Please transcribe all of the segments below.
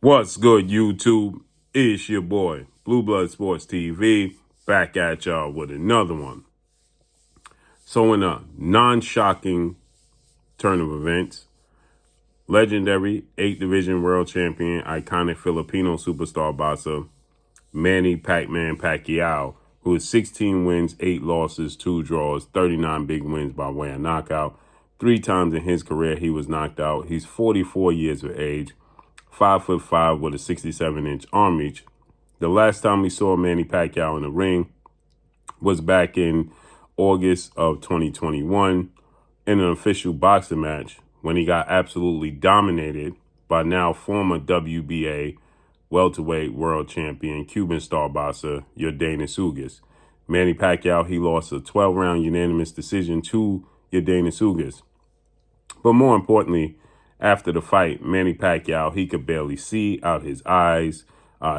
What's good, YouTube? It's your boy, Blue Blood Sports TV, back at y'all with another one. So in a non-shocking turn of events, legendary 8th Division World Champion, iconic Filipino superstar boxer, Manny Pacquiao, who has 16 wins, 8 losses, 2 draws, 39 big wins by way of knockout. 3 times in his career he was knocked out. He's 44 years of age. 5'5" with a 67-inch arm reach. The last time we saw Manny Pacquiao in the ring was back in August of 2021 in an official boxing match when he got absolutely dominated by now former WBA welterweight world champion Cuban star boxer Yordenis Ugas. Manny Pacquiao, he lost a 12-round unanimous decision to Yordenis Ugas. But more importantly, after the fight, Manny Pacquiao, he could barely see out his eyes.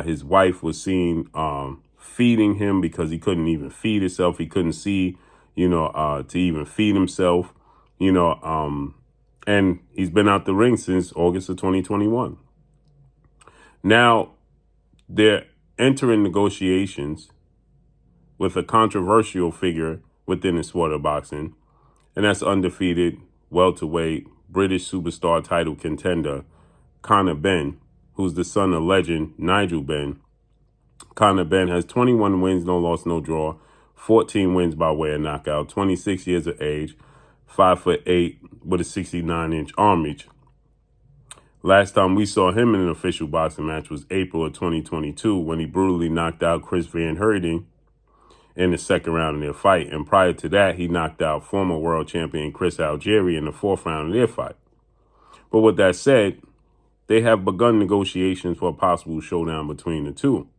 His wife was seen feeding him because he couldn't even feed himself. He couldn't see, to even feed himself, and he's been out the ring since August of 2021. Now, they're entering negotiations with a controversial figure within the sport of boxing, and that's undefeated welterweight British superstar title contender Conor Benn, who's the son of legend Nigel Benn. Conor Benn has 21 wins, no loss, no draw, 14 wins by way of knockout, 26 years of age, 5'8" with a 69-inch arm reach. Last time we saw him in an official boxing match was April of 2022 when he brutally knocked out Chris Van Heerden in the second round of their fight. And prior to that, he knocked out former world champion Chris Algieri in the fourth round of their fight. But with that said, they have begun negotiations for a possible showdown between the two.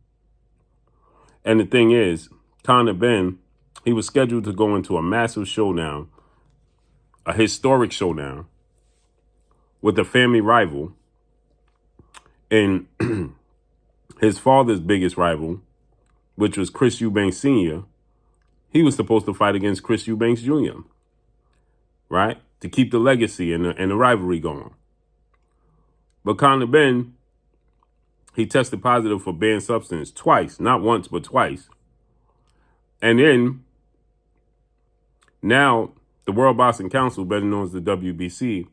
And the thing is, Conor Benn, he was scheduled to go into a massive showdown, a historic showdown, with a family rival and his father's biggest rival, which was Chris Eubanks Sr., he was supposed to fight against Chris Eubanks Jr., right? To keep the legacy and the rivalry going. But Conor Benn, he tested positive for banned substance twice, not once, but twice. And then, now, the World Boxing Council, better known as the WBC,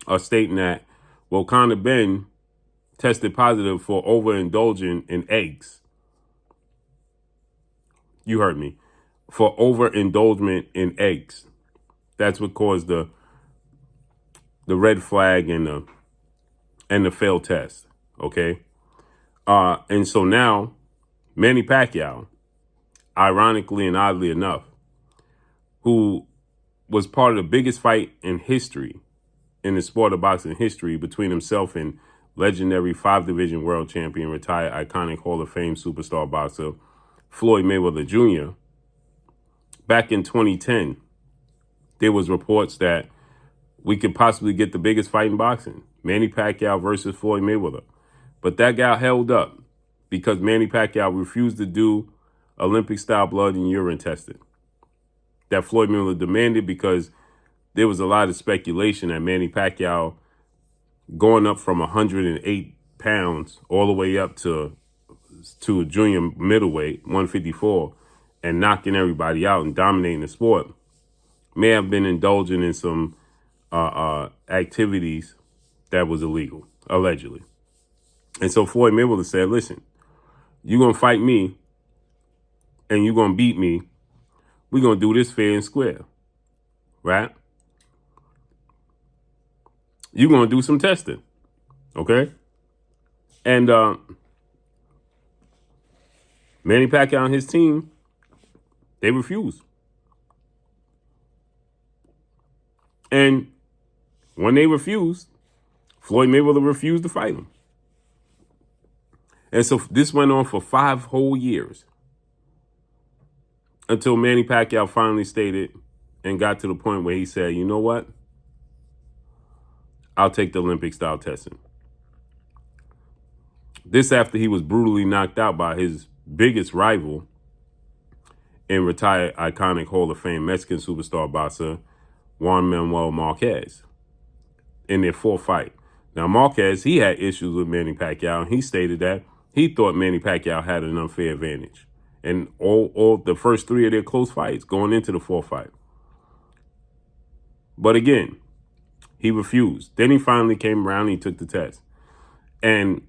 are stating that, well, Conor Benn tested positive for overindulging in eggs. You heard me. For overindulgence in eggs. That's what caused the red flag and the failed test. Okay? And so now, Manny Pacquiao, ironically and oddly enough, who was part of the biggest fight in history, in the sport of boxing history, between himself and legendary 5-division world champion, retired iconic Hall of Fame superstar boxer Floyd Mayweather Jr., back in 2010, there was reports that we could possibly get the biggest fight in boxing, Manny Pacquiao versus Floyd Mayweather. But that got held up because Manny Pacquiao refused to do Olympic-style blood and urine testing that Floyd Mayweather demanded, because there was a lot of speculation that Manny Pacquiao, going up from 108 pounds all the way up to a junior middleweight, 154, and knocking everybody out and dominating the sport, may have been indulging in some activities that was illegal, allegedly. And so Floyd Mayweather said, listen, you're going to fight me and you're going to beat me. We're going to do this fair and square, right? You're going to do some testing, okay? And Manny Pacquiao and his team, they refused. And when they refused, Floyd Mayweather refused to fight him. And so this went on for 5 whole years until Manny Pacquiao finally stated and got to the point where he said, you know what? I'll take the Olympic-style testing. This after he was brutally knocked out by his biggest rival and retired iconic Hall of Fame Mexican superstar boxer Juan Manuel Marquez in their 4th fight. Now, Marquez, he had issues with Manny Pacquiao, and he stated that he thought Manny Pacquiao had an unfair advantage. And all the first three of their close fights going into the fourth fight. But again, he refused. Then he finally came around and he took the test. And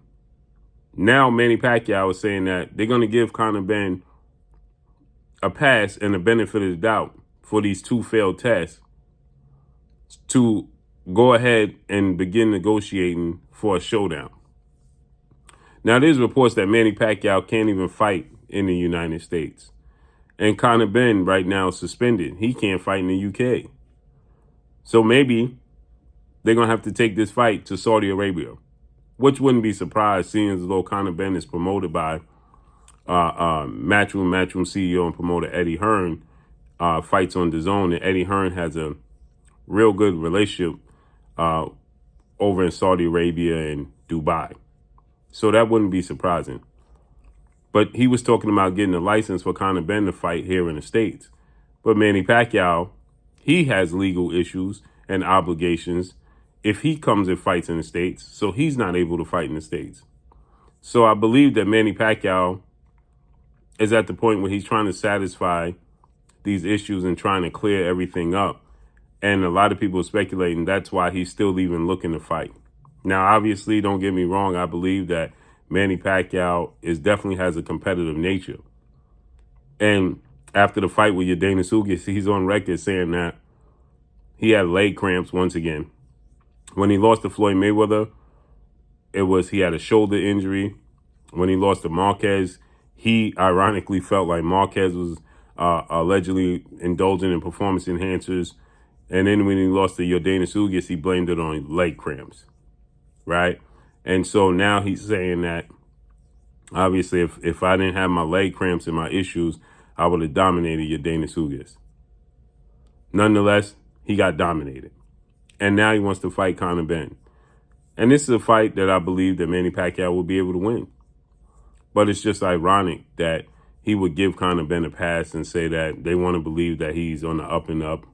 now Manny Pacquiao is saying that they're going to give Conor Benn a pass and the benefit of the doubt for these two failed tests to go ahead and begin negotiating for a showdown. Now, there's reports that Manny Pacquiao can't even fight in the United States. And Conor Benn right now is suspended. He can't fight in the UK. So maybe they're going to have to take this fight to Saudi Arabia, which wouldn't be surprised, seeing as though Conor Benn is promoted by Matchroom CEO and promoter Eddie Hearn, fights on DAZN, and Eddie Hearn has a real good relationship over in Saudi Arabia and Dubai. So that wouldn't be surprising. But he was talking about getting a license for Conor Benn to fight here in the States. But Manny Pacquiao, he has legal issues and obligations if he comes and fights in the States. So he's not able to fight in the States. So I believe that Manny Pacquiao is at the point where he's trying to satisfy these issues and trying to clear everything up. And a lot of people are speculating that's why he's still even looking to fight. Now, obviously, don't get me wrong. I believe that Manny Pacquiao definitely has a competitive nature. And after the fight with Yadena Sugis, he's on record saying that he had leg cramps once again. When he lost to Floyd Mayweather, he had a shoulder injury. When he lost to Marquez, he ironically felt like Marquez was allegedly indulging in performance enhancers. And then when he lost to Yadena Sugis, he blamed it on leg cramps, right? And so now he's saying that, obviously, if I didn't have my leg cramps and my issues, I would have dominated Yadena Sugis. Nonetheless, he got dominated. And now he wants to fight Conor Benn. And this is a fight that I believe that Manny Pacquiao will be able to win. But it's just ironic that he would give Conor Benn a pass and say that they want to believe that he's on the up and up.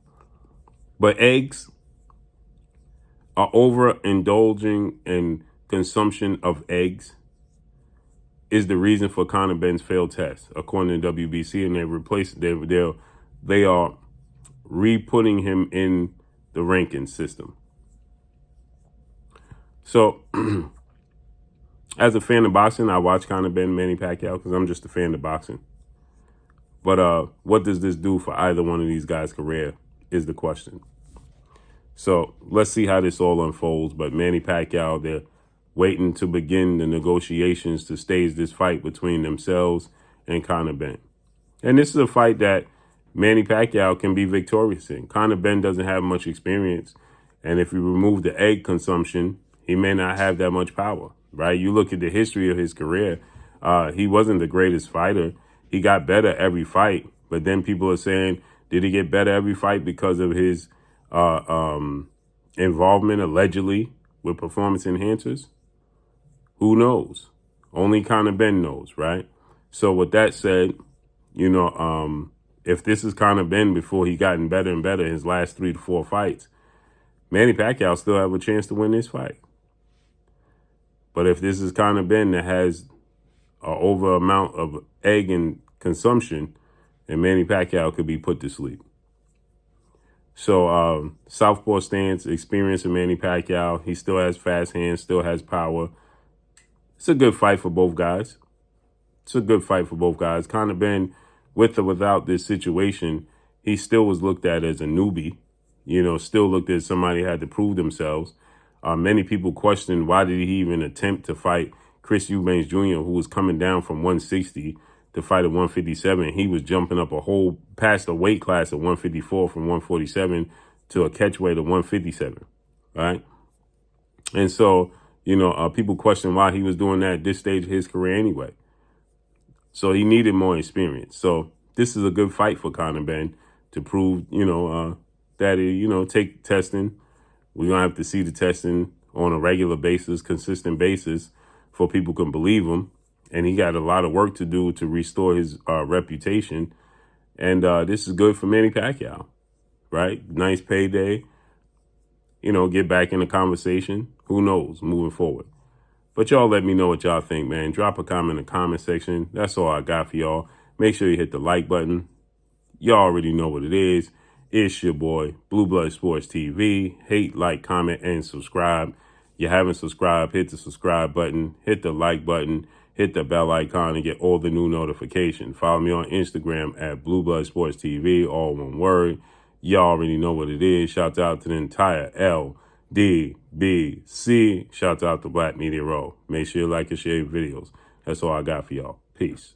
But eggs are overindulging in consumption of eggs is the reason for Conor Benn's failed test, according to WBC, and they are re-putting him in the ranking system. So, as a fan of boxing, I watch Conor Benn and Manny Pacquiao because I'm just a fan of boxing. But what does this do for either one of these guys' career is the question. So let's see how this all unfolds. But Manny Pacquiao, they're waiting to begin the negotiations to stage this fight between themselves and Conor Benn. And this is a fight that Manny Pacquiao can be victorious in. Conor Benn doesn't have much experience. And if you remove the egg consumption, he may not have that much power, right? You look at the history of his career, he wasn't the greatest fighter. He got better every fight. But then people are saying, did he get better every fight because of his involvement, allegedly, with performance enhancers? Who knows? Only Conor Benn knows, right? So with that said, if this is Conor Benn before he gotten better and better his last 3 to 4 fights, Manny Pacquiao still have a chance to win this fight. But if this is Conor Benn that has an over amount of egg and consumption, then Manny Pacquiao could be put to sleep. So southpaw stance, experience of Manny Pacquiao. He still has fast hands, still has power. It's a good fight for both guys. Conor Benn, with or without this situation, he still was looked at as a newbie. Still looked at somebody who had to prove themselves. Many people questioned why did he even attempt to fight Chris Eubanks Jr., who was coming down from 160 to fight at 157. He was jumping up past a weight class of 154 from 147 to a catchweight of 157, right? And so, people question why he was doing that at this stage of his career anyway. So he needed more experience. So this is a good fight for Conor Benn to prove, that he, take testing. We're going to have to see the testing on a regular basis, consistent basis, for people can believe him. And he got a lot of work to do to restore his reputation. And this is good for Manny Pacquiao, right? Nice payday. get back in the conversation. Who knows, moving forward. But y'all let me know what y'all think, man. Drop a comment in the comment section. That's all I got for y'all. Make sure you hit the like button. Y'all already know what it is. It's your boy, Blue Blood Sports TV. Hate, like, comment, and subscribe. You haven't subscribed, hit the subscribe button, hit the like button, hit the bell icon, and get all the new notifications. Follow me on Instagram at Blue Blood Sports TV, all one word. Y'all already know what it is. Shout out to the entire LDBC. Shout out to Black Media Row. Make sure you like and share your videos. That's all I got for y'all. Peace.